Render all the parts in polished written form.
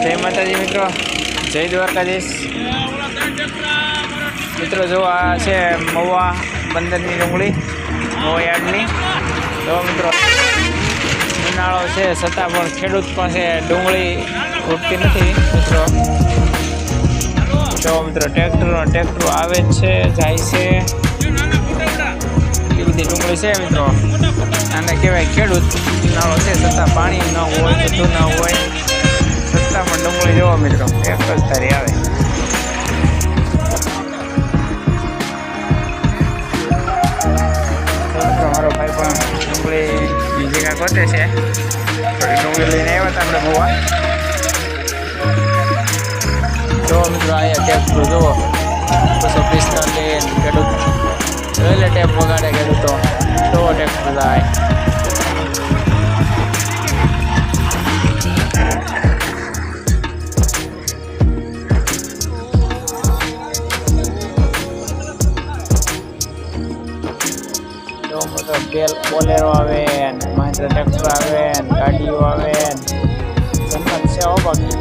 જય માતાજી મિત્રો, જય દ્વારકાધીશ મિત્રો. જો આ છે મહુવા બંદરની ડુંગળી, મહુવા યાર્ડની. જો મિત્રો ઉનાળો છે છતાં પણ ખેડૂત પાસે ડુંગળી ખૂટતી નથી મિત્રો. જો મિત્રો ટ્રેક્ટર આવે છે, જાય છે. એ બધી ડુંગળી છે મિત્રો. આને કહેવાય ખેડૂત. ઉનાળો છે છતાં પાણી ન હોય, બધું ન હોય, છતાં પણ ડુંગળી જોવો મિત્રો એક જ ધારી આવે. મારો ભાઈ પણ ડુંગળી બીજી કાંઈ ગોતે છે. થોડી ડુંગળી લઈને આવ્યા હતા આપણે મહુવા. જોવો મિત્રો અહીંયા ટેપ જુઓ 245 ખેડૂત એટલે ટેપ વગાડે ખેડૂતો. જોવો ટેપ જાય. બોલેરો આવે, મહિન્દ્રા ટ્રેક્ટર આવે, ગાડીઓ આવે, જન્નત છે. હો બાકી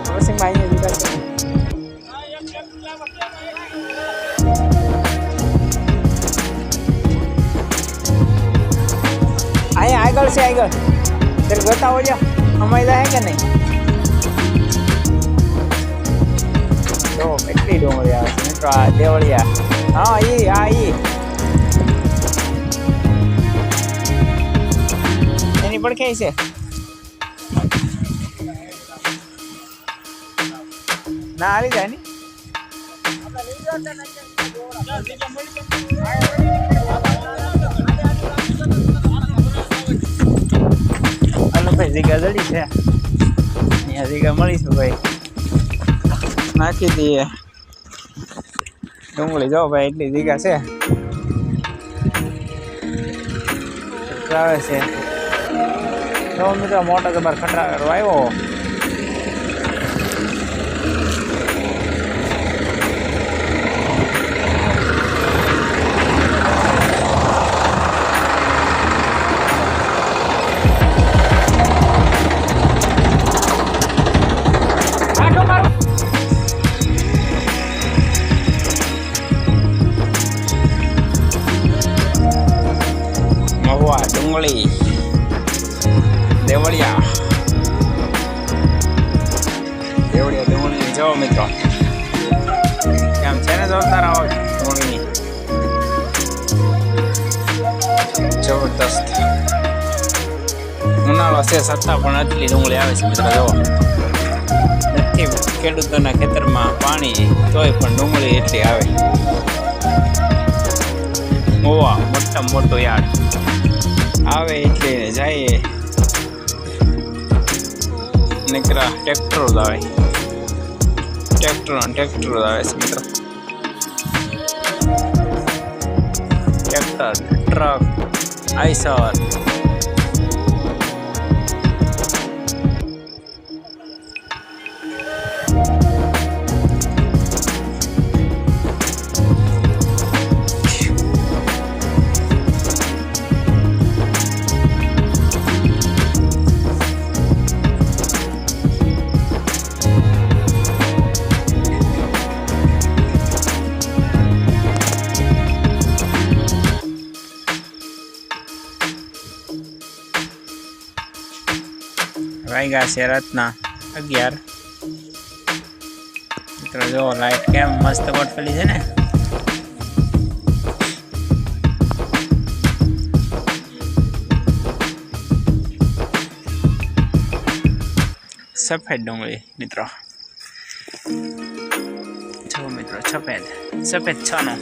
વોશિંગમાં અહીંયા દીધા છે. અહીંયા આગળ છે, આગળ ત્યારે બતાવો છો અમારી હે કે નહીં. જો કેટલી ડુંગળી આવે છે મિત્રો. આ દેવળિયા, હા ઈ એની પડખે છે. ના આવી જાય ને. હાલો ભાઈ, જગ્યા જડી છે. અહીંયા જગ્યા મળીશું ભાઈ, નાખી દઈએ ડુંગળી. જો ભાઈ એટલી જગ્યા છે. આવે છે તો મિત્રો મોટો જબર ખટરારો આવ્યો. મહુવા ડુંગળી દેવળિયા ડુંગળી જો મિત્રો કેમ છે ને જોરદાર આવો ડુંગળીની. જબરદસ્ત ઉનાળો છે છતાં પણ આટલી ડુંગળી આવે છે મિત્રો. જો નથી ખેડૂતોના ખેતરમાં પાણી તોય પણ ડુંગળી એટલી આવે. મહુવા મોટામાં મોટું યાર્ડ આવે એટલે જાય. નીકળા ટ્રેક્ટરો આવે, ટ્રેક્ટર આવે છે મિત્રો. ટ્રેક્ટર, ટ્રક, આઈસર, વાગ્યા છે રાતના 11. મિત્રો જો લાઈટ કેમ મસ્ત ગોઠવેલી છે ને. સફેદ ડુંગળી મિત્રો. જો મિત્રો સફેદ છાનો.